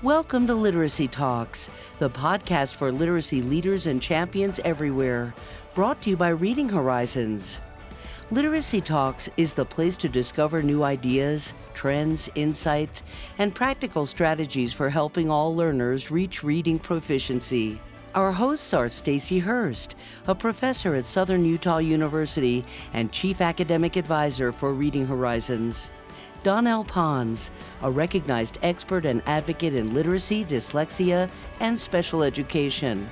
Welcome to Literacy Talks, the podcast for literacy leaders and champions everywhere, brought to you by Reading Horizons. Literacy Talks is the place to discover new ideas, trends, insights, and practical strategies for helping all learners reach reading proficiency. Our hosts are Stacy Hurst, a professor at Southern Utah University and Chief Academic Advisor for Reading Horizons; Donell Pons, a recognized expert and advocate in literacy, dyslexia, and special education;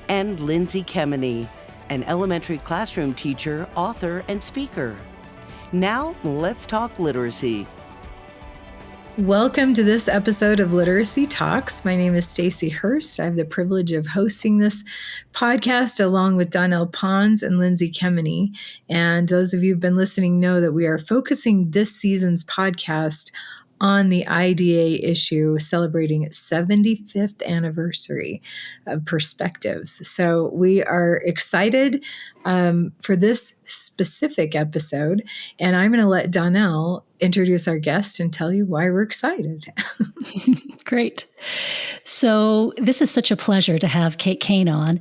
and Lindsay Kemeny, an elementary classroom teacher, author, and speaker. Now, let's talk literacy. Welcome to this episode of Literacy Talks. My name is Stacy Hurst. I have the privilege of hosting this podcast along with Donell Pons and Lindsay Kemeny. And those of you who've been listening know that we are focusing this season's podcast on the IDA issue, celebrating its 75th anniversary of Perspectives. So we are excited for this specific episode, and I'm going to let Donell introduce our guest and tell you why we're excited. Great. So this is such a pleasure to have Kate Cain on.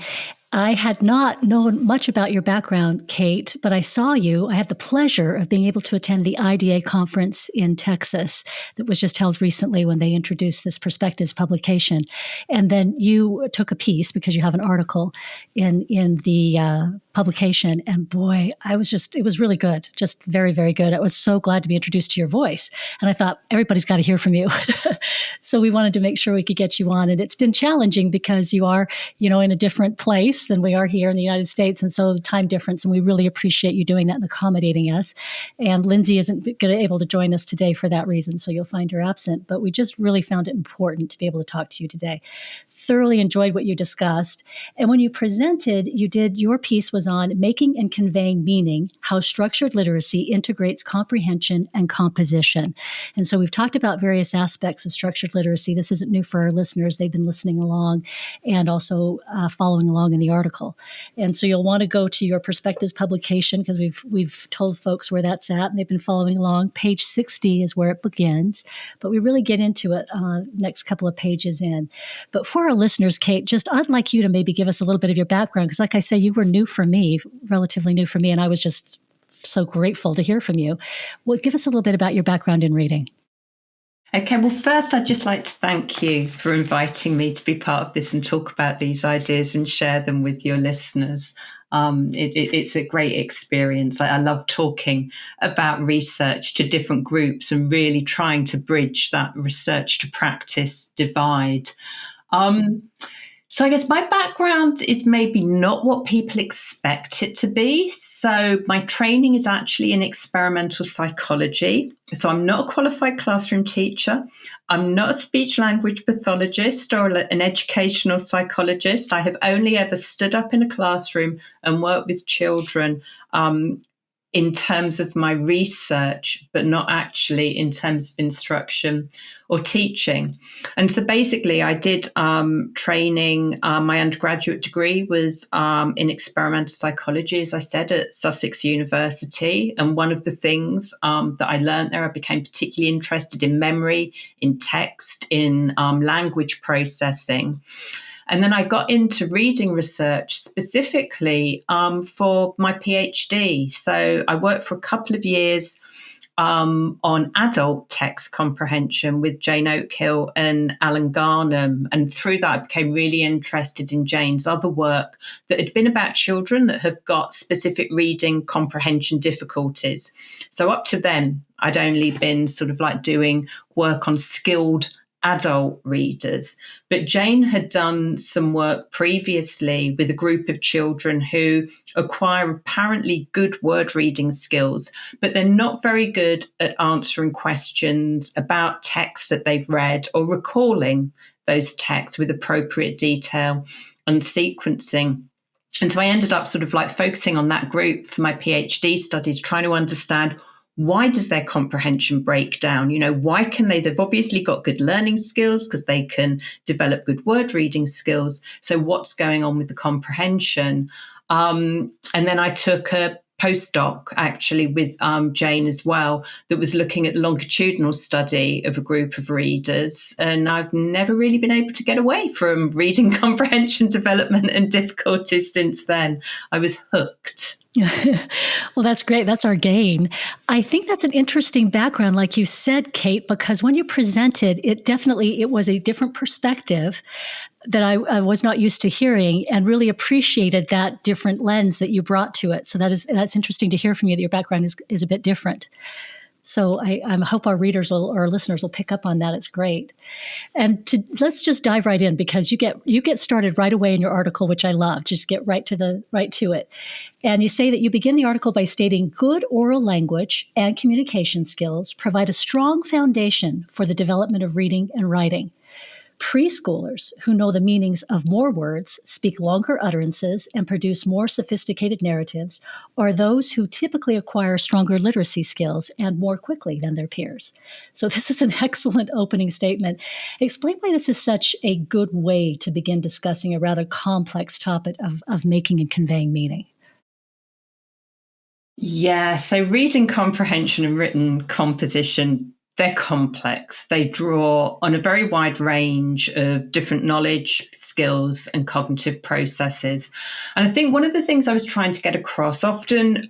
I had not known much about your background, Kate, but I saw you. I had the pleasure of being able to attend the IDA conference in Texas that was just held recently when they introduced this Perspectives publication. And then you took a piece, because you have an article in the publication. And boy, it was really good, just very, very good. I was so glad to be introduced to your voice. And I thought, everybody's got to hear from you. So we wanted to make sure we could get you on. And it's been challenging because you are, in a different place than we are here in the United States. And so the time difference, and we really appreciate you doing that and accommodating us. And Lindsay isn't able to join us today for that reason, so you'll find her absent. But we just really found it important to be able to talk to you today. Thoroughly enjoyed what you discussed. And when you presented, your piece was on making and conveying meaning, how structured literacy integrates comprehension and composition. And so we've talked about various aspects of structured literacy. This isn't new for our listeners. They've been listening along and also following along in the article. And so you'll want to go to your Perspectives publication, because we've told folks where that's at, and they've been following along. Page 60 is where it begins, but we really get into it next couple of pages in. But for our listeners, Kate, I'd like you to maybe give us a little bit of your background, because like I say, you were relatively new for me, and I was just so grateful to hear from you. Well, give us a little bit about your background in reading. Okay, well, first, I'd just like to thank you for inviting me to be part of this and talk about these ideas and share them with your listeners. It's a great experience. I love talking about research to different groups and really trying to bridge that research to practice divide. So I guess my background is maybe not what people expect it to be. So my training is actually in experimental psychology. So I'm not a qualified classroom teacher. I'm not a speech language pathologist or an educational psychologist. I have only ever stood up in a classroom and worked with children in terms of my research, but not actually in terms of instruction or teaching. And so basically I did training. My undergraduate degree was in experimental psychology, as I said, at Sussex University. And one of the things that I learned there, I became particularly interested in memory, in text, in language processing. And then I got into reading research specifically for my PhD. So I worked for a couple of years on adult text comprehension with Jane Oakhill and Alan Garnham. And through that, I became really interested in Jane's other work that had been about children that have got specific reading comprehension difficulties. So up to then, I'd only been sort of like doing work on skilled adult readers. But Jane had done some work previously with a group of children who acquire apparently good word reading skills, but they're not very good at answering questions about texts that they've read or recalling those texts with appropriate detail and sequencing. And so I ended up sort of like focusing on that group for my PhD studies, trying to understand, why does their comprehension break down? Why can they've obviously got good learning skills because they can develop good word reading skills. So what's going on with the comprehension? And then I took a postdoc actually with Jane as well that was looking at the longitudinal study of a group of readers, and I've never really been able to get away from reading comprehension development and difficulties since then. I was hooked. Well, that's great. That's our gain. I think that's an interesting background, like you said, Kate, because when you presented, it was a different perspective that I was not used to hearing, and really appreciated that different lens that you brought to it. So that's interesting to hear from you that your background is a bit different. So I hope our listeners will pick up on that. It's great. And let's just dive right in, because you get started right away in your article, which I love. Just get right to it. And you say that you begin the article by stating good oral language and communication skills provide a strong foundation for the development of reading and writing. Preschoolers who know the meanings of more words, speak longer utterances, and produce more sophisticated narratives are those who typically acquire stronger literacy skills and more quickly than their peers. So this is an excellent opening statement. Explain why this is such a good way to begin discussing a rather complex topic of making and conveying meaning. Yeah, so reading comprehension and written composition, they're complex. They draw on a very wide range of different knowledge, skills, and cognitive processes. And I think one of the things I was trying to get across, often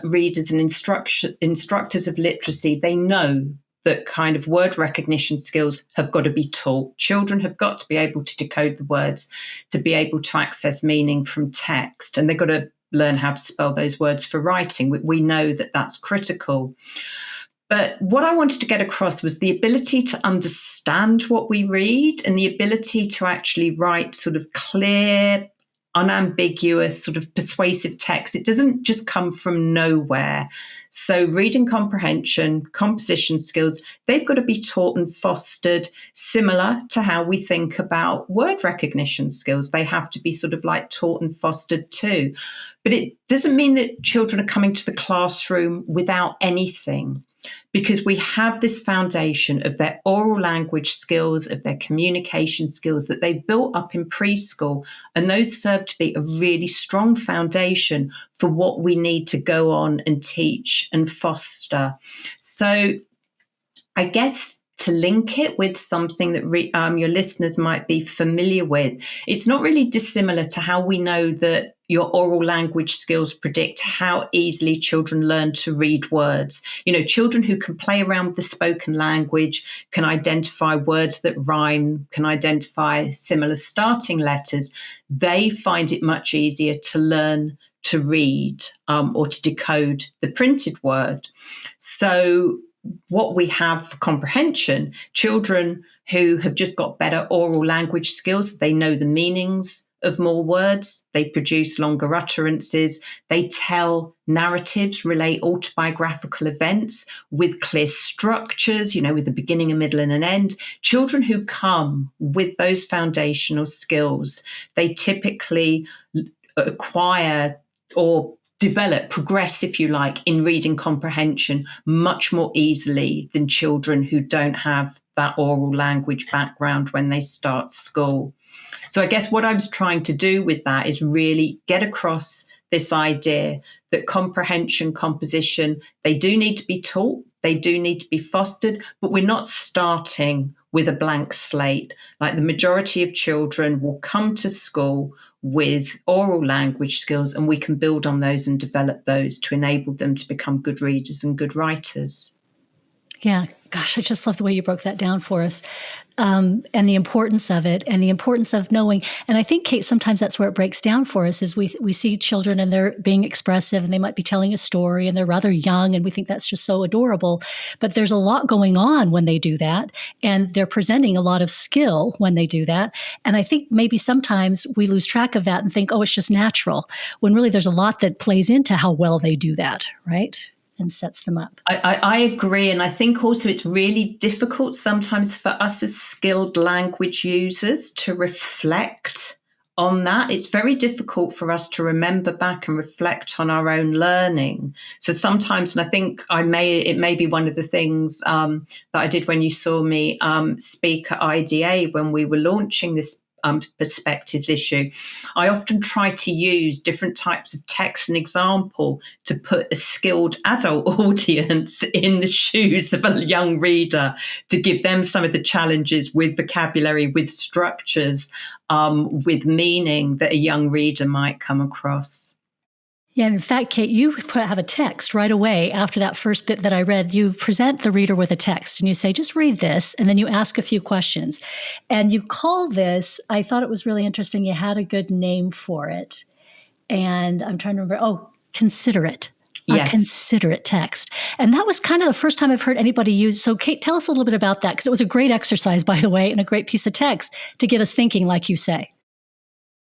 readers and instructors of literacy, they know that kind of word recognition skills have got to be taught. Children have got to be able to decode the words, to be able to access meaning from text, and they've got to learn how to spell those words for writing. We know that that's critical. But what I wanted to get across was the ability to understand what we read and the ability to actually write sort of clear, unambiguous, sort of persuasive text. It doesn't just come from nowhere. So reading comprehension, composition skills, they've got to be taught and fostered similar to how we think about word recognition skills. They have to be sort of like taught and fostered too. But it doesn't mean that children are coming to the classroom without anything, because we have this foundation of their oral language skills, of their communication skills that they've built up in preschool. And those serve to be a really strong foundation for what we need to go on and teach and foster. So I guess to link it with something that your listeners might be familiar with, it's not really dissimilar to how we know that your oral language skills predict how easily children learn to read words. You know, children who can play around with the spoken language, can identify words that rhyme, can identify similar starting letters, they find it much easier to learn to read or to decode the printed word. So what we have for comprehension, children who have just got better oral language skills, they know the meanings of more words, they produce longer utterances, they tell narratives, relate autobiographical events with clear structures, you know, with a beginning, a middle, and an end. Children who come with those foundational skills, they typically acquire or progress, if you like, in reading comprehension much more easily than children who don't have that oral language background when they start school. So I guess what I was trying to do with that is really get across this idea that comprehension, composition, they do need to be taught, they do need to be fostered, but we're not starting with a blank slate. Like the majority of children will come to school with oral language skills, and we can build on those and develop those to enable them to become good readers and good writers. Yeah, gosh, I just love the way you broke that down for us, and the importance of it, and the importance of knowing. And I think, Kate, sometimes that's where it breaks down for us, is we see children and they're being expressive, and they might be telling a story, and they're rather young, and we think that's just so adorable. But there's a lot going on when they do that, and they're presenting a lot of skill when they do that. And I think maybe sometimes we lose track of that and think, oh, it's just natural, when really there's a lot that plays into how well they do that, right? And sets them up. I agree. And I think also it's really difficult sometimes for us as skilled language users to reflect on that. It's very difficult for us to remember back and reflect on our own learning. So sometimes, and I think it may be one of the things that I did when you saw me speak at IDA when we were launching this perspectives issue, I often try to use different types of text and example to put a skilled adult audience in the shoes of a young reader, to give them some of the challenges with vocabulary, with structures, with meaning that a young reader might come across. Yeah, in fact, Kate, you have a text right away after that first bit that I read. You present the reader with a text and you say, just read this, and then you ask a few questions. And you call this, I thought it was really interesting, you had a good name for it. And I'm trying to remember, considerate. Yes. A considerate text. And that was kind of the first time I've heard anybody use. So Kate, tell us a little bit about that, because it was a great exercise, by the way, and a great piece of text to get us thinking, like you say.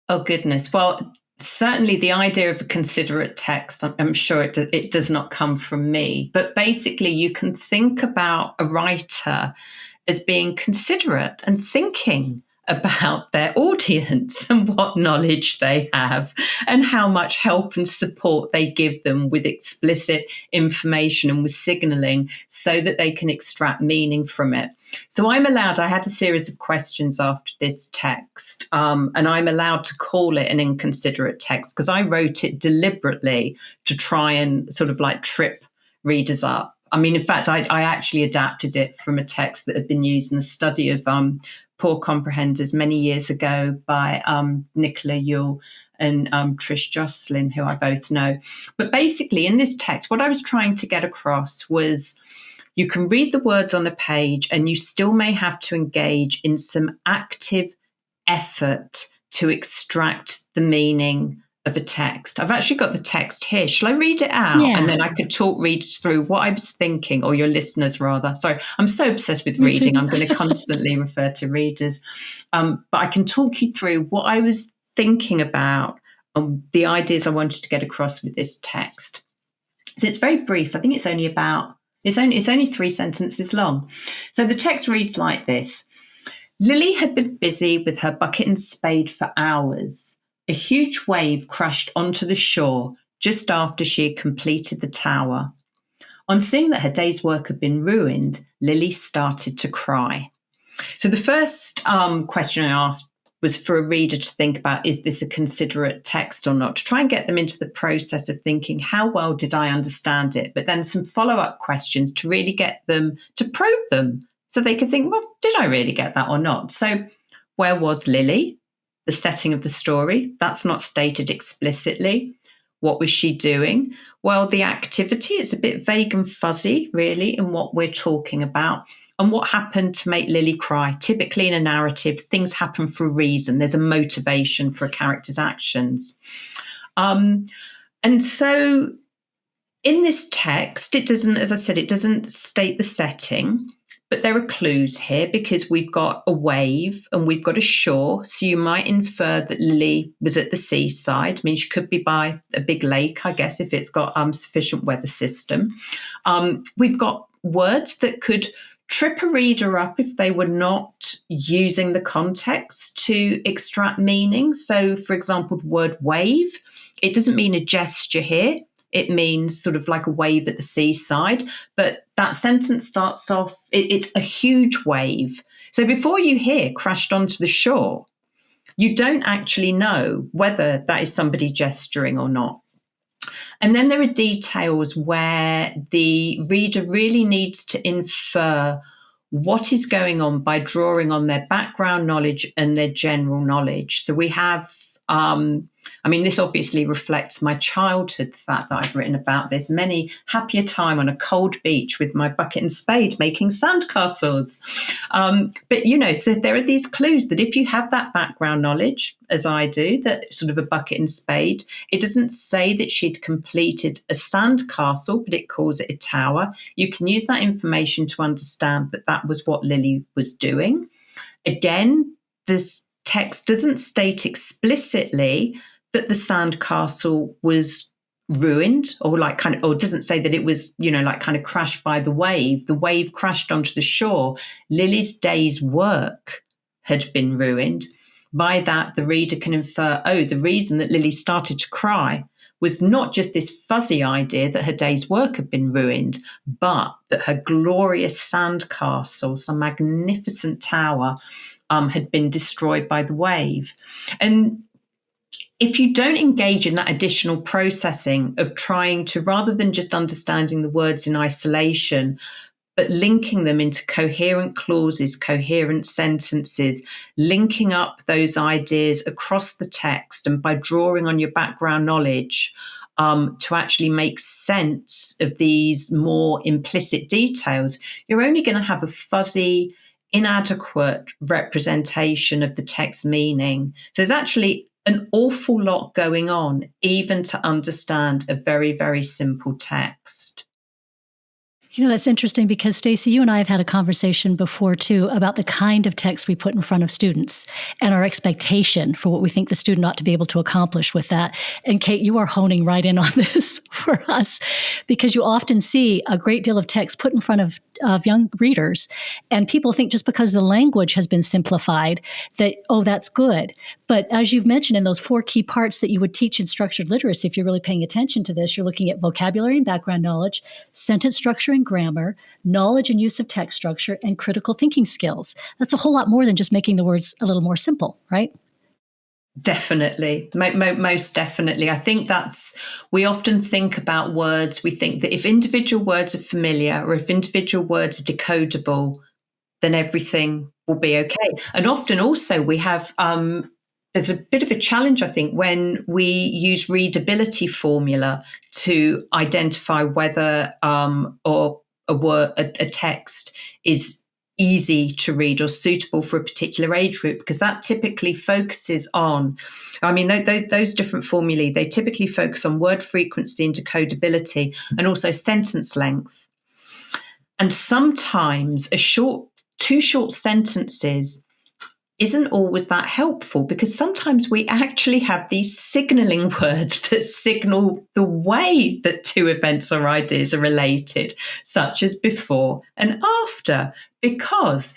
Oh, goodness. Well, certainly the idea of a considerate text, I'm sure it does not come from me. But basically, you can think about a writer as being considerate and thinking about their audience and what knowledge they have and how much help and support they give them with explicit information and with signaling so that they can extract meaning from it. So I had a series of questions after this text, and I'm allowed to call it an inconsiderate text because I wrote it deliberately to try and sort of like trip readers up. I mean, in fact, I actually adapted it from a text that had been used in a study of poor comprehenders many years ago by Nicola Yule and Trish Jocelyn, who I both know. But basically, in this text, what I was trying to get across was you can read the words on a page and you still may have to engage in some active effort to extract the meaning of a text. I've actually got the text here. Shall I read it out? Yeah. And then I could talk readers through what I was thinking, or your listeners rather. Sorry, I'm so obsessed with reading. I'm going to constantly refer to readers. But I can talk you through what I was thinking about, the ideas I wanted to get across with this text. So it's very brief. I think it's only 3 sentences long. So the text reads like this. Lily had been busy with her bucket and spade for hours. A huge wave crashed onto the shore just after she had completed the tower. On seeing that her day's work had been ruined, Lily started to cry. So the first question I asked was for a reader to think about, is this a considerate text or not? To try and get them into the process of thinking, how well did I understand it? But then some follow-up questions to really get them to probe them so they could think, well, did I really get that or not? So where was Lily? The setting of the story, that's not stated explicitly. What was she doing? Well, the activity, it's a bit vague and fuzzy, really, in what we're talking about. And what happened to make Lily cry? Typically in a narrative, things happen for a reason. There's a motivation for a character's actions. And so in this text, it doesn't state the setting. But there are clues here because we've got a wave and we've got a shore. So you might infer that Lily was at the seaside. I mean, she could be by a big lake, I guess, if it's got sufficient weather system. We've got words that could trip a reader up if they were not using the context to extract meaning. So, for example, the word wave, it doesn't mean a gesture here. It means sort of like a wave at the seaside. But that sentence starts off, it's a huge wave. So before you hear crashed onto the shore, you don't actually know whether that is somebody gesturing or not. And then there are details where the reader really needs to infer what is going on by drawing on their background knowledge and their general knowledge. So we have this obviously reflects my childhood, the fact that I've written about this. Many happier time on a cold beach with my bucket and spade making sandcastles. But, so there are these clues that if you have that background knowledge, as I do, that sort of a bucket and spade, it doesn't say that she'd completed a sandcastle, but it calls it a tower. You can use that information to understand that that was what Lily was doing. Again, this text doesn't state explicitly that the sandcastle was ruined or doesn't say that it was, kind of crashed by the wave. The wave crashed onto the shore. Lily's day's work had been ruined. By that, the reader can infer, the reason that Lily started to cry was not just this fuzzy idea that her day's work had been ruined, but that her glorious sandcastle, some magnificent tower, had been destroyed by the wave. And if you don't engage in that additional processing of trying to, rather than just understanding the words in isolation, but linking them into coherent clauses, coherent sentences, linking up those ideas across the text, and by drawing on your background knowledge to actually make sense of these more implicit details, you're only going to have a fuzzy, inadequate representation of the text meaning. So there's actually an awful lot going on, even to understand a very, very simple text. That's interesting because, Stacy, you and I have had a conversation before, too, about the kind of text we put in front of students and our expectation for what we think the student ought to be able to accomplish with that. And, Kate, you are honing right in on this for us because you often see a great deal of text put in front of young readers, and people think just because the language has been simplified that, oh, that's good. But as you've mentioned in those 4 key parts that you would teach in structured literacy, if you're really paying attention to this, you're looking at vocabulary and background knowledge, sentence structure and grammar, knowledge and use of text structure, and critical thinking skills. That's a whole lot more than just making the words a little more simple, right? Definitely. Most definitely. I think we often think about words. We think that if individual words are familiar or if individual words are decodable, then everything will be okay. And often also we have, there's a bit of a challenge, I think, when we use readability formula to identify whether or a text is easy to read or suitable for a particular age group, because that typically focuses on, those different formulae, they typically focus on word frequency and decodability and also sentence length. And sometimes two short sentences isn't always that helpful, because sometimes we actually have these signaling words that signal the way that 2 events or ideas are related, such as before and after, because,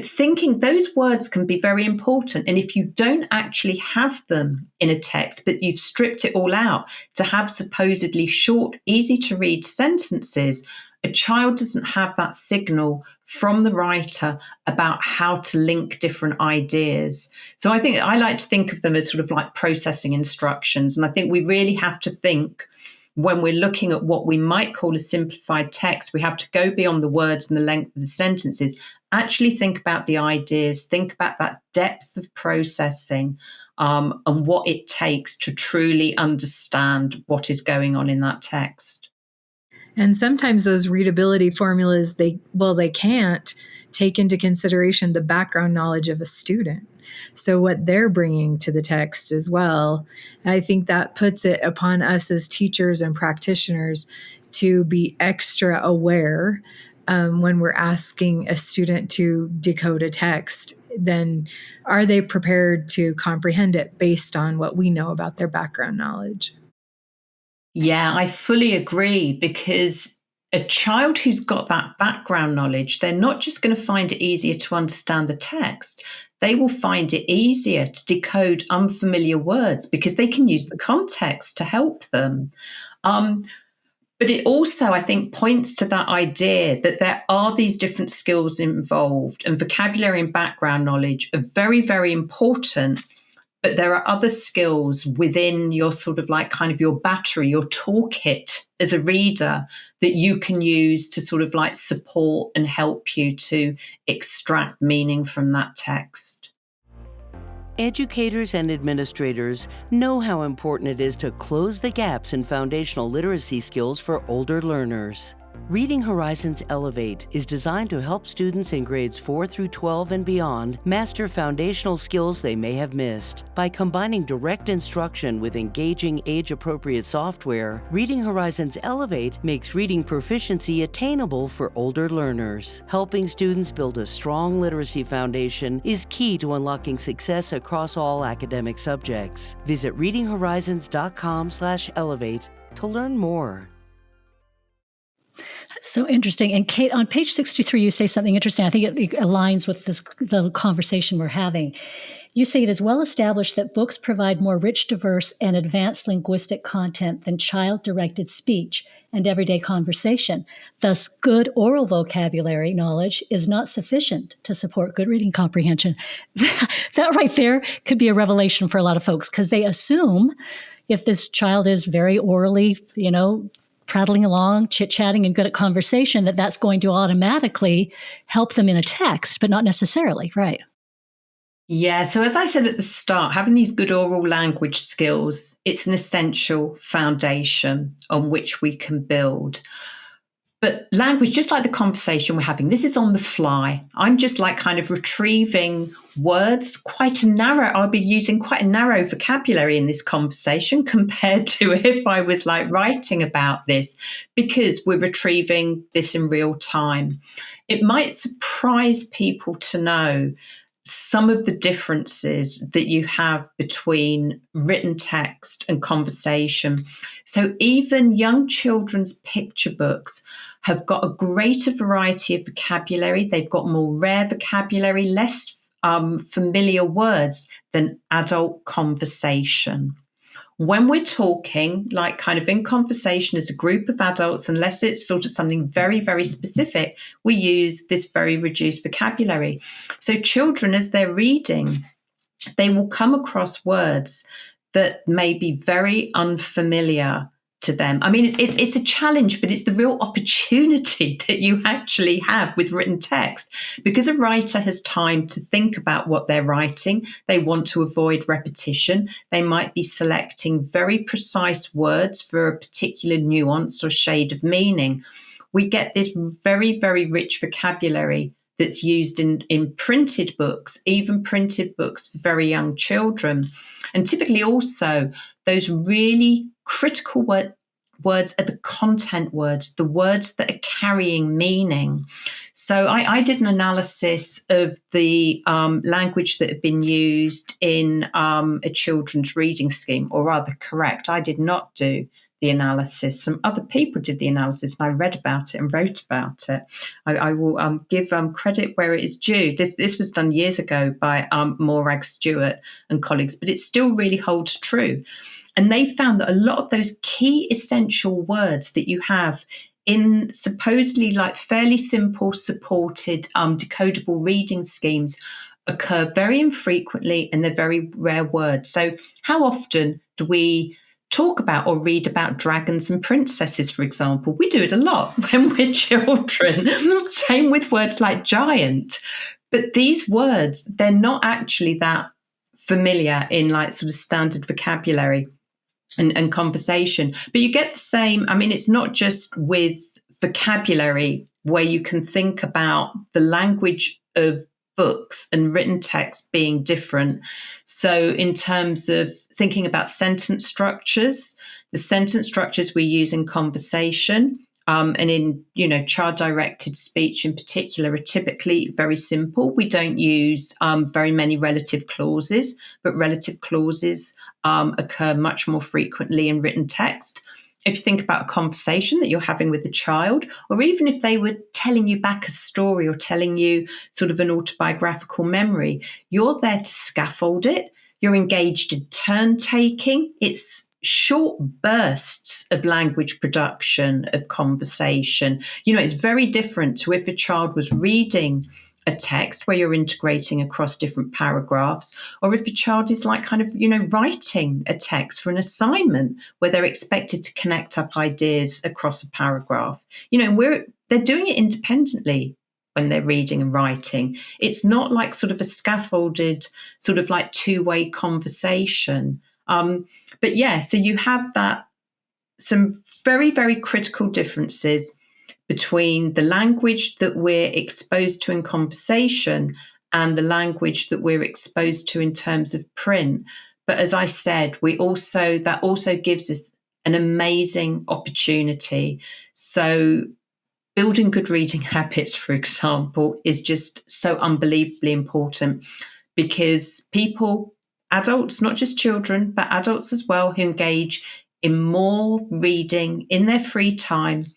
thinking those words can be very important. And if you don't actually have them in a text, but you've stripped it all out to have supposedly short, easy to read sentences, a child doesn't have that signal from the writer about how to link different ideas. So I think I like to think of them as sort of like processing instructions. And I think we really have to think, when we're looking at what we might call a simplified text, we have to go beyond the words and the length of the sentences, actually think about the ideas, think about that depth of processing and what it takes to truly understand what is going on in that text. And sometimes those readability formulas, they can't take into consideration the background knowledge of a student. So what they're bringing to the text as well, I think that puts it upon us as teachers and practitioners to be extra aware when we're asking a student to decode a text. Then are they prepared to comprehend it based on what we know about their background knowledge? Yeah, I fully agree, because a child who's got that background knowledge, they're not just going to find it easier to understand the text. They will find it easier to decode unfamiliar words because they can use the context to help them. But it also, I think, points to that idea that there are these different skills involved, and vocabulary and background knowledge are very, very important. But there are other skills within your sort of like kind of your battery, your toolkit as a reader that you can use to sort of like support and help you to extract meaning from that text. Educators and administrators know how important it is to close the gaps in foundational literacy skills for older learners. Reading Horizons Elevate is designed to help students in grades 4 through 12 and beyond master foundational skills they may have missed. By combining direct instruction with engaging age-appropriate software, Reading Horizons Elevate makes reading proficiency attainable for older learners. Helping students build a strong literacy foundation is key to unlocking success across all academic subjects. Visit readinghorizons.com/elevate to learn more. So interesting. And Kate, on page 63, you say something interesting. I think it aligns with this little conversation we're having. You say it is well established that books provide more rich, diverse, and advanced linguistic content than child-directed speech and everyday conversation. Thus, good oral vocabulary knowledge is not sufficient to support good reading comprehension. That right there could be a revelation for a lot of folks, because they assume if this child is very orally, prattling along, chit-chatting, and good at conversation, that's going to automatically help them in a text, but not necessarily, right? Yeah, so as I said at the start, having these good oral language skills, it's an essential foundation on which we can build. But language, just like the conversation we're having, this is on the fly. I'm just like kind of retrieving words, I'll be using quite a narrow vocabulary in this conversation compared to if I was like writing about this, because we're retrieving this in real time. It might surprise people to know some of the differences that you have between written text and conversation. So even young children's picture books have got a greater variety of vocabulary. They've got more rare vocabulary, less familiar words than adult conversation. When we're talking, like kind of in conversation as a group of adults, unless it's sort of something very, very specific, we use this very reduced vocabulary. So children, as they're reading, they will come across words that may be very unfamiliar to them. I mean, it's a challenge, but it's the real opportunity that you actually have with written text, because a writer has time to think about what they're writing. They want to avoid repetition. They might be selecting very precise words for a particular nuance or shade of meaning. We get this very, very rich vocabulary that's used in printed books, even printed books for very young children. And typically also those really critical words are the content words, the words that are carrying meaning. So I did an analysis of the language that had been used in a children's reading scheme, or rather correct, I did not do the analysis. Some other people did the analysis, and I read about it and wrote about it. I will give credit where it is due. This was done years ago by Morag Stewart and colleagues, but it still really holds true. And they found that a lot of those key essential words that you have in supposedly like fairly simple supported decodable reading schemes occur very infrequently, and they're very rare words. So how often do we talk about or read about dragons and princesses, for example? We do it a lot when we're children. Same with words like giant. But these words, they're not actually that familiar in like sort of standard vocabulary and conversation. But you get the same, I mean, it's not just with vocabulary where you can think about the language of books and written text being different. So in terms of thinking about sentence structures, the sentence structures we use in conversation and in, child-directed speech in particular are typically very simple. We don't use very many relative clauses, but relative clauses occur much more frequently in written text. If you think about a conversation that you're having with a child, or even if they were telling you back a story or telling you sort of an autobiographical memory, you're there to scaffold it. You're engaged in turn-taking. It's short bursts of language production, of conversation. It's very different to if a child was reading a text where you're integrating across different paragraphs, or if a child is like kind of, writing a text for an assignment where they're expected to connect up ideas across a paragraph. And they're doing it independently when they're reading and writing. It's not like sort of a scaffolded sort of like two-way conversation. But yeah, so you have some very, very critical differences between the language that we're exposed to in conversation and the language that we're exposed to in terms of print. But as I said, that also gives us an amazing opportunity. So building good reading habits, for example, is just so unbelievably important, because people, adults, not just children, but adults as well, who engage in more reading in their free time,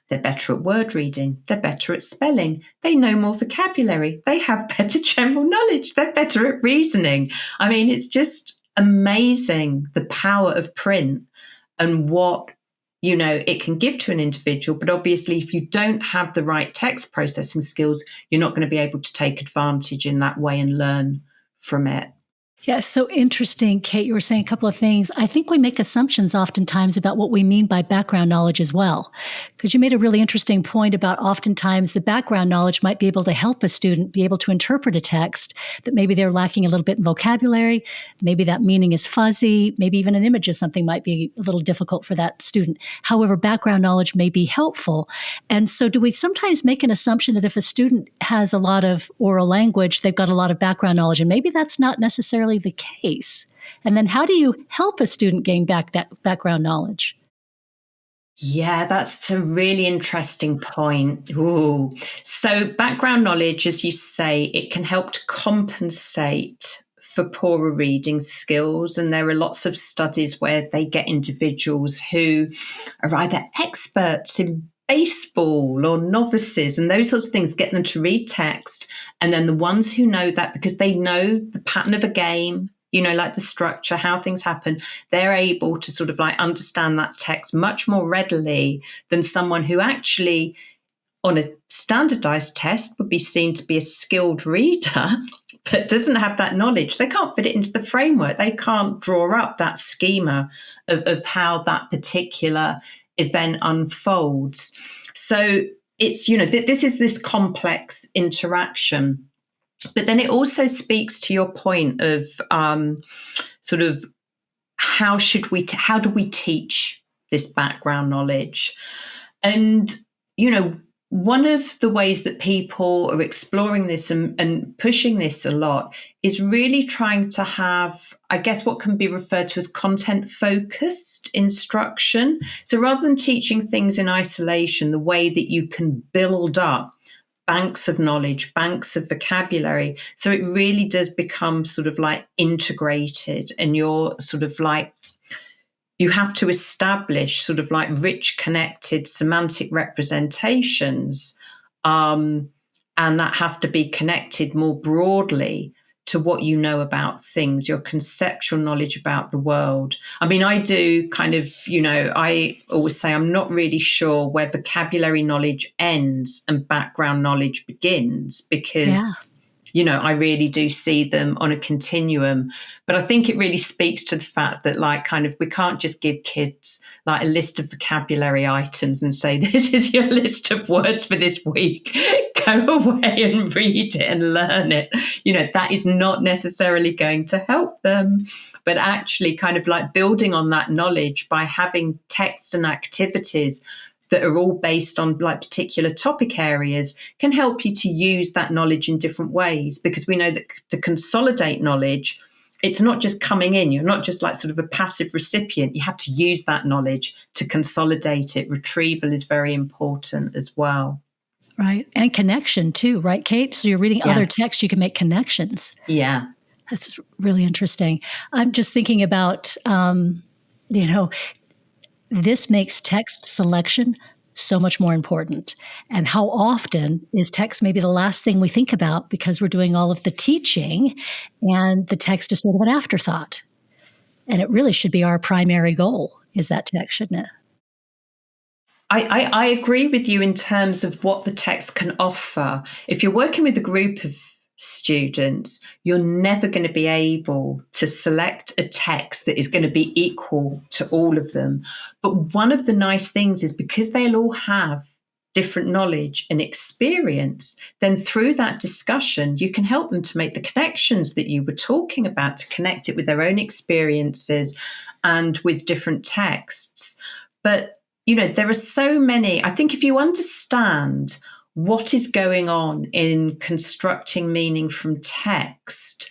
They're better at word reading. They're better at spelling. They know more vocabulary. They have better general knowledge. They're better at reasoning. I mean, it's just amazing the power of print and what, it can give to an individual. But obviously, if you don't have the right text processing skills, you're not going to be able to take advantage in that way and learn from it. Yeah, so interesting, Kate. You were saying a couple of things. I think we make assumptions oftentimes about what we mean by background knowledge as well. Because you made a really interesting point about oftentimes the background knowledge might be able to help a student be able to interpret a text that maybe they're lacking a little bit in vocabulary. Maybe that meaning is fuzzy. Maybe even an image of something might be a little difficult for that student. However, background knowledge may be helpful. And so do we sometimes make an assumption that if a student has a lot of oral language, they've got a lot of background knowledge, and maybe that's not necessarily the case? And then how do you help a student gain back that background knowledge? Yeah, that's a really interesting point. Ooh. So background knowledge, as you say, it can help to compensate for poorer reading skills. And there are lots of studies where they get individuals who are either experts in baseball or novices and those sorts of things, get them to read text. And then the ones who know that because they know the pattern of a game, like the structure, how things happen, they're able to sort of like understand that text much more readily than someone who actually on a standardized test would be seen to be a skilled reader, but doesn't have that knowledge. They can't fit it into the framework. They can't draw up that schema of how that particular event unfolds. So it's, this is this complex interaction. But then it also speaks to your point of sort of how do we teach this background knowledge? And, one of the ways that people are exploring this and pushing this a lot is really trying to have, I guess, what can be referred to as content-focused instruction. So rather than teaching things in isolation, the way that you can build up banks of knowledge, banks of vocabulary. So it really does become sort of like integrated, and you're sort of like, you have to establish sort of like rich, connected semantic representations. And that has to be connected more broadly to what you know about things, your conceptual knowledge about the world. I mean, I do kind of, I always say I'm not really sure where vocabulary knowledge ends and background knowledge begins, because, I really do see them on a continuum. But I think it really speaks to the fact that like kind of we can't just give kids like a list of vocabulary items and say, this is your list of words for this week. Go away and read it and learn it. That is not necessarily going to help them, but actually kind of like building on that knowledge by having texts and activities that are all based on like particular topic areas can help you to use that knowledge in different ways, because we know that to consolidate knowledge, it's not just coming in. You're not just like sort of a passive recipient. You have to use that knowledge to consolidate it. Retrieval is very important as well. Right. And connection too, right, Kate? So you're reading other texts, you can make connections. Yeah. That's really interesting. I'm just thinking about, this makes text selection so much more important. And how often is text maybe the last thing we think about because we're doing all of the teaching and the text is sort of an afterthought. And it really should be our primary goal, is that text, shouldn't it? I agree with you in terms of what the text can offer. If you're working with a group of students, you're never going to be able to select a text that is going to be equal to all of them. But one of the nice things is because they'll all have different knowledge and experience, then through that discussion, you can help them to make the connections that you were talking about, to connect it with their own experiences and with different texts. But, there are so many. I think if you understand what is going on in constructing meaning from text,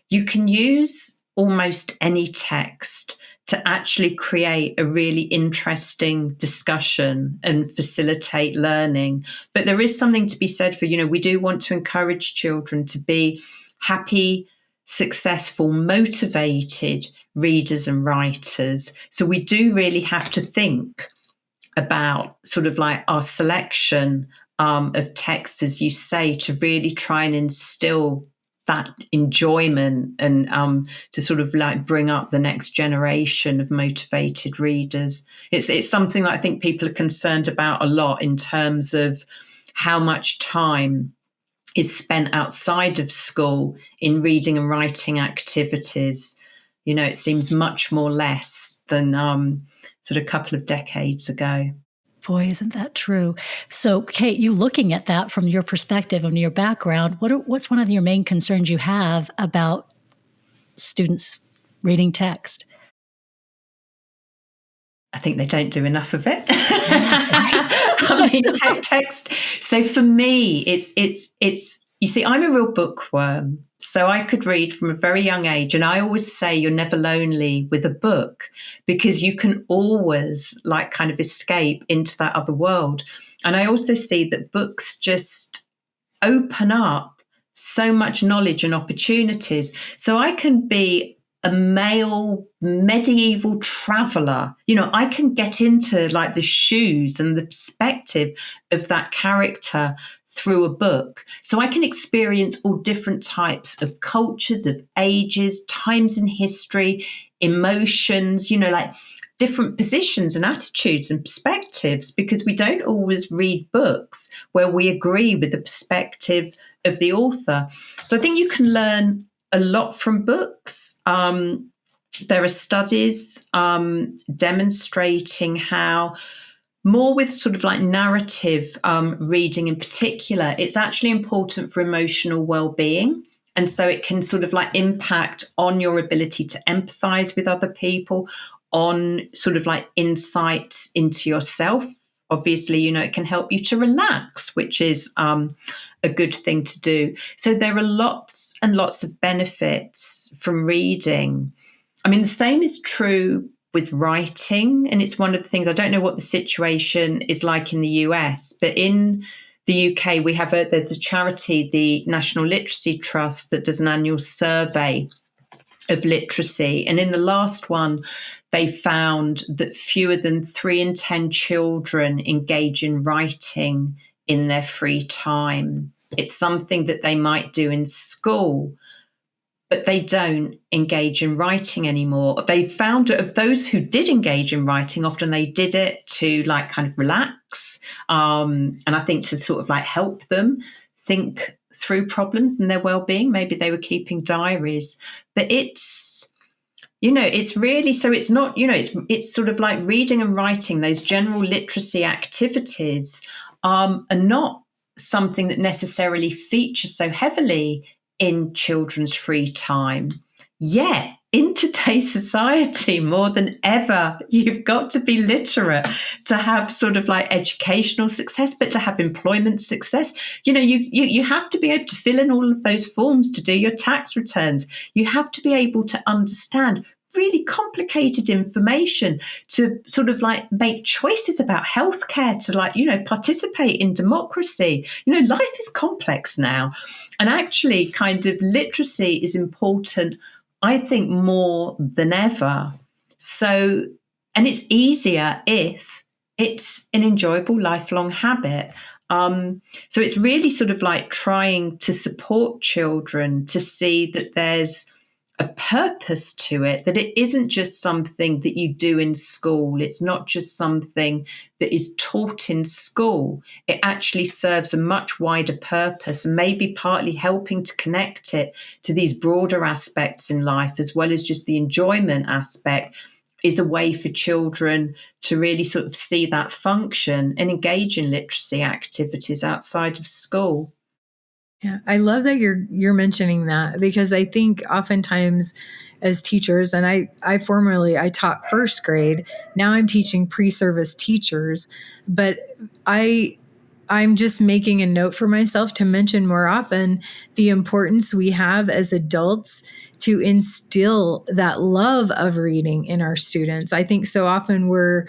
you can use almost any text to actually create a really interesting discussion and facilitate learning. But there is something to be said for, we do want to encourage children to be happy, successful, motivated readers and writers. So we do really have to think about sort of like our selection of texts, as you say, to really try and instill that enjoyment and to sort of like bring up the next generation of motivated readers. It's something that I think people are concerned about a lot in terms of how much time is spent outside of school in reading and writing activities. You know, it seems much more less than sort of a couple of decades ago. Boy, isn't that true? So, Kate, you looking at that from your perspective and your background, what's one of your main concerns you have about students reading text? I think they don't do enough of it. I mean, text. So for me, it's. You see, I'm a real bookworm, so I could read from a very young age, and I always say you're never lonely with a book because you can always like kind of escape into that other world. And I also see that books just open up so much knowledge and opportunities. So I can be a male medieval traveler. You know, I can get into like the shoes and the perspective of that character through a book. So I can experience all different types of cultures, of ages, times in history, emotions, you know, like different positions and attitudes and perspectives, because we don't always read books where we agree with the perspective of the author. So I think you can learn a lot from books. There are studies demonstrating how more with sort of like narrative reading in particular, it's actually important for emotional well-being. And so it can sort of like impact on your ability to empathize with other people, on sort of like insights into yourself. Obviously, you know, it can help you to relax, which is a good thing to do. So there are lots and lots of benefits from reading. I mean, the same is true with writing. And it's one of the things, I don't know what the situation is like in the US, but in the UK, we have there's a charity, the National Literacy Trust, that does an annual survey of literacy. And in the last one, they found that fewer than 3 in 10 children engage in writing in their free time. It's something that they might do in school, but they don't engage in writing anymore. They found that of those who did engage in writing, often they did it to like kind of relax. And I think to sort of like help them think through problems and their well-being. Maybe they were keeping diaries, but it's, you know, it's really, so it's not, you know, it's sort of like reading and writing, those general literacy activities are not something that necessarily features so heavily in children's free time. Yet, in today's society, more than ever, you've got to be literate to have sort of like educational success, but to have employment success. You know, you have to be able to fill in all of those forms to do your tax returns. You have to be able to understand really complicated information to sort of like make choices about healthcare, to like, you know, participate in democracy. You know, life is complex now. And actually kind of literacy is important, I think, more than ever. So, and it's easier if it's an enjoyable lifelong habit. So it's really sort of like trying to support children to see that there's a purpose to it, that it isn't just something that you do in school. It's not just something that is taught in school. It actually serves a much wider purpose, and maybe partly helping to connect it to these broader aspects in life, as well as just the enjoyment aspect, is a way for children to really sort of see that function and engage in literacy activities outside of school. Yeah, I love that you're mentioning that, because I think oftentimes as teachers, and I formerly taught first grade, now I'm teaching pre-service teachers, but I'm just making a note for myself to mention more often the importance we have as adults to instill that love of reading in our students. I think so often we're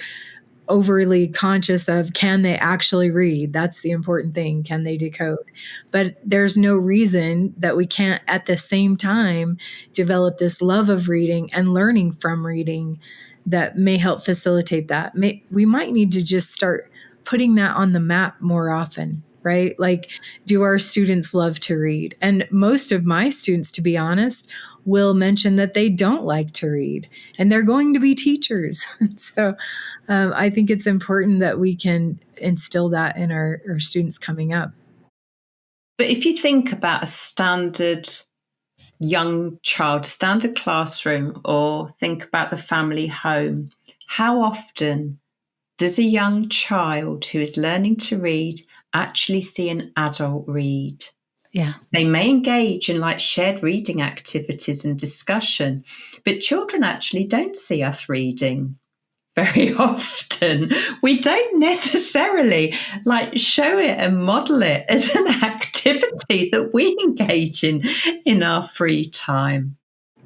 overly conscious of, can they actually read? That's the important thing. Can they decode? But there's no reason that we can't at the same time develop this love of reading and learning from reading that may help facilitate that. We might need to just start putting that on the map more often, right? Like, do our students love to read? And most of my students, to be honest, will mention that they don't like to read, and they're going to be teachers. So I think it's important that we can instill that in our students coming up. But if you think about a standard young child, standard classroom, or think about the family home, how often does a young child who is learning to read actually see an adult read? Yeah. They may engage in like shared reading activities and discussion, but children actually don't see us reading very often. We don't necessarily like show it and model it as an activity that we engage in our free time.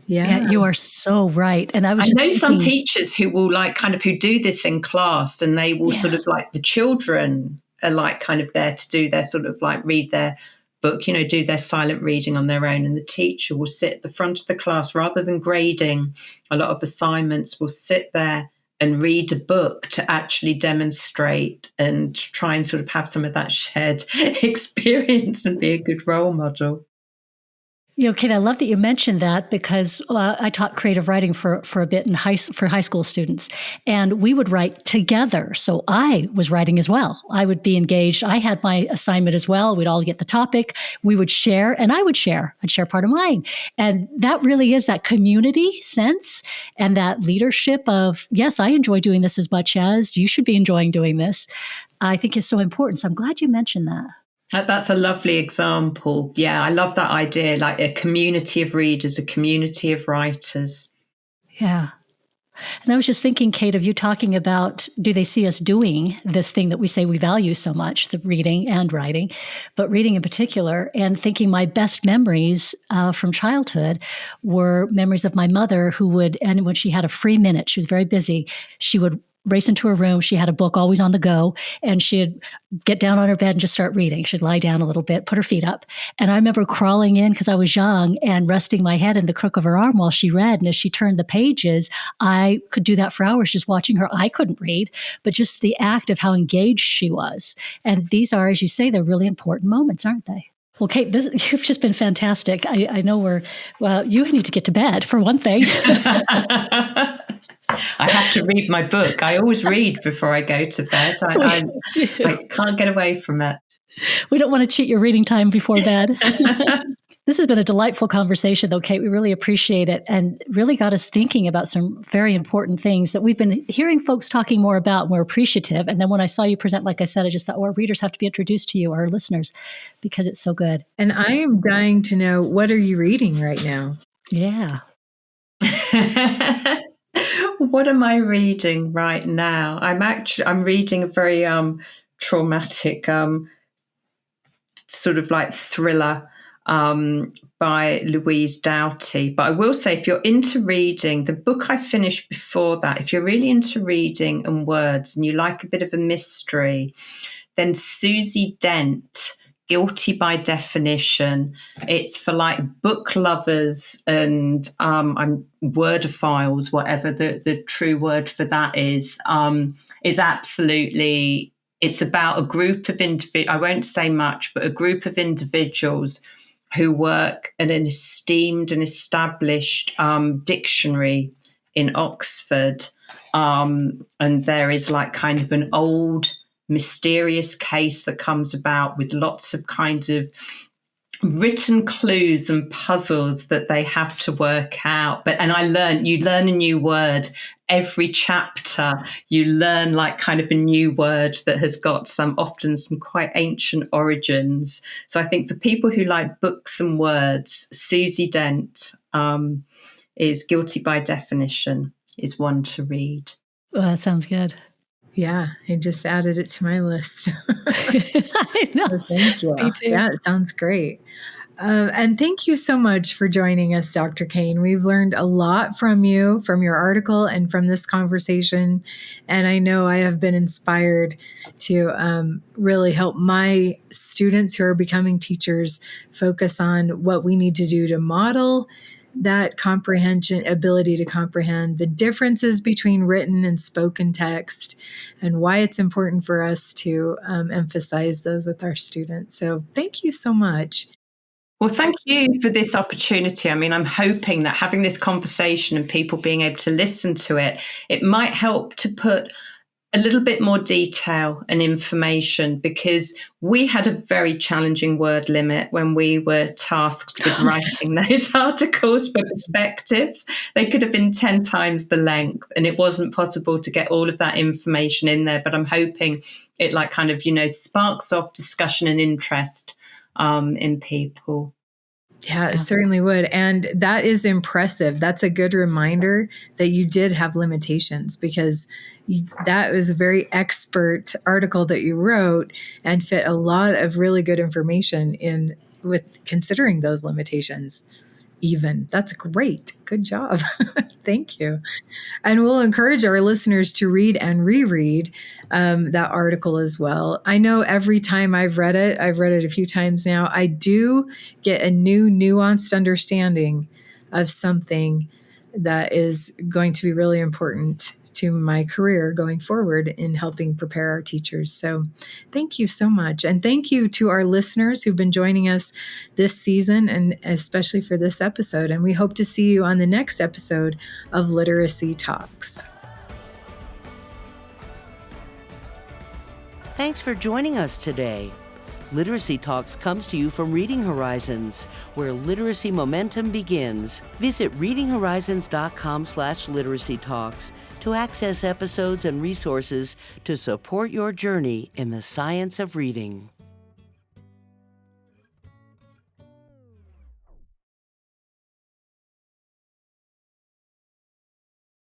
Yeah, you are so right. And I know some teachers who will like kind of who do this in class, and they will sort of like, the children are like kind of there to do their sort of like read their book, do their silent reading on their own. And the teacher will sit at the front of the class rather than grading a lot of assignments, will sit there and read a book to actually demonstrate and try and sort of have some of that shared experience and be a good role model. Kate, I love that you mentioned that, because I taught creative writing for a bit for high school students, and we would write together. So I was writing as well. I would be engaged. I had my assignment as well. We'd all get the topic. We would share, and I would share. I'd share part of mine. And that really is that community sense and that leadership of, yes, I enjoy doing this as much as you should be enjoying doing this, I think is so important. So I'm glad you mentioned that. That's a lovely example. Yeah, I love that idea, like a community of readers, a community of writers. Yeah. And I was just thinking, Kate, of you talking about, do they see us doing this thing that we say we value so much, the reading and writing, but reading in particular, and thinking my best memories from childhood were memories of my mother who would, and when she had a free minute, she was very busy, she would race into her room. She had a book always on the go, and she'd get down on her bed and just start reading. She'd lie down a little bit, put her feet up. And I remember crawling in because I was young and resting my head in the crook of her arm while she read. And as she turned the pages, I could do that for hours just watching her. I couldn't read, but just the act of how engaged she was. And these are, as you say, they're really important moments, aren't they? Well, Kate, you've just been fantastic. I know you need to get to bed for one thing. I have to read my book. I always read before I go to bed. I can't get away from it. We don't want to cheat your reading time before bed. This has been a delightful conversation, though, Kate. We really appreciate it, and really got us thinking about some very important things that we've been hearing folks talking more about, and we're appreciative. And then when I saw you present, like I said, I just thought, our readers have to be introduced to you, our listeners, because it's so good. And I am dying to know, what are you reading right now? Yeah. What am I reading right now? I'm reading a very traumatic sort of like thriller by Louise Doughty. But I will say, if you're into reading, the book I finished before that, if you're really into reading and words and you like a bit of a mystery, then Susie Dent, Guilty by Definition. It's for like book lovers and wordophiles, whatever the true word for that is absolutely, it's about a group of individuals, I won't say much, but a group of individuals who work at an esteemed and established dictionary in Oxford. And there is like kind of an old mysterious case that comes about with lots of kind of written clues and puzzles that they have to work out. You learn a new word every chapter. You learn like kind of a new word that has got often some quite ancient origins. So I think for people who like books and words, Susie Dent is Guilty by Definition is one to read. Well, that sounds good. Yeah, I just added it to my list. I know. So thank you. Me too. Yeah, it sounds great. And thank you so much for joining us, Dr. Cain. We've learned a lot from you, from your article and from this conversation. And I know I have been inspired to really help my students who are becoming teachers focus on what we need to do to model that comprehension, ability to comprehend the differences between written and spoken text, and why it's important for us to emphasize those with our students. So thank you so much. Well, thank you for this opportunity. I mean, I'm hoping that having this conversation and people being able to listen to it, it might help to put a little bit more detail and information, because we had a very challenging word limit when we were tasked with writing those articles for perspectives. They could have been 10 times the length, and it wasn't possible to get all of that information in there. But I'm hoping it sparks off discussion and interest in people. Yeah, it certainly would. And that is impressive. That's a good reminder that you did have limitations, because that was a very expert article that you wrote and fit a lot of really good information in with considering those limitations. Even that's great. Good job. Thank you. And we'll encourage our listeners to read and reread that article as well. I know every time I've read it a few times now, I do get a new nuanced understanding of something that is going to be really important to my career going forward in helping prepare our teachers. So thank you so much. And thank you to our listeners who've been joining us this season, and especially for this episode. And we hope to see you on the next episode of Literacy Talks. Thanks for joining us today. Literacy Talks comes to you from Reading Horizons, where literacy momentum begins. Visit readinghorizons.com/literacy talks to access episodes and resources to support your journey in the science of reading.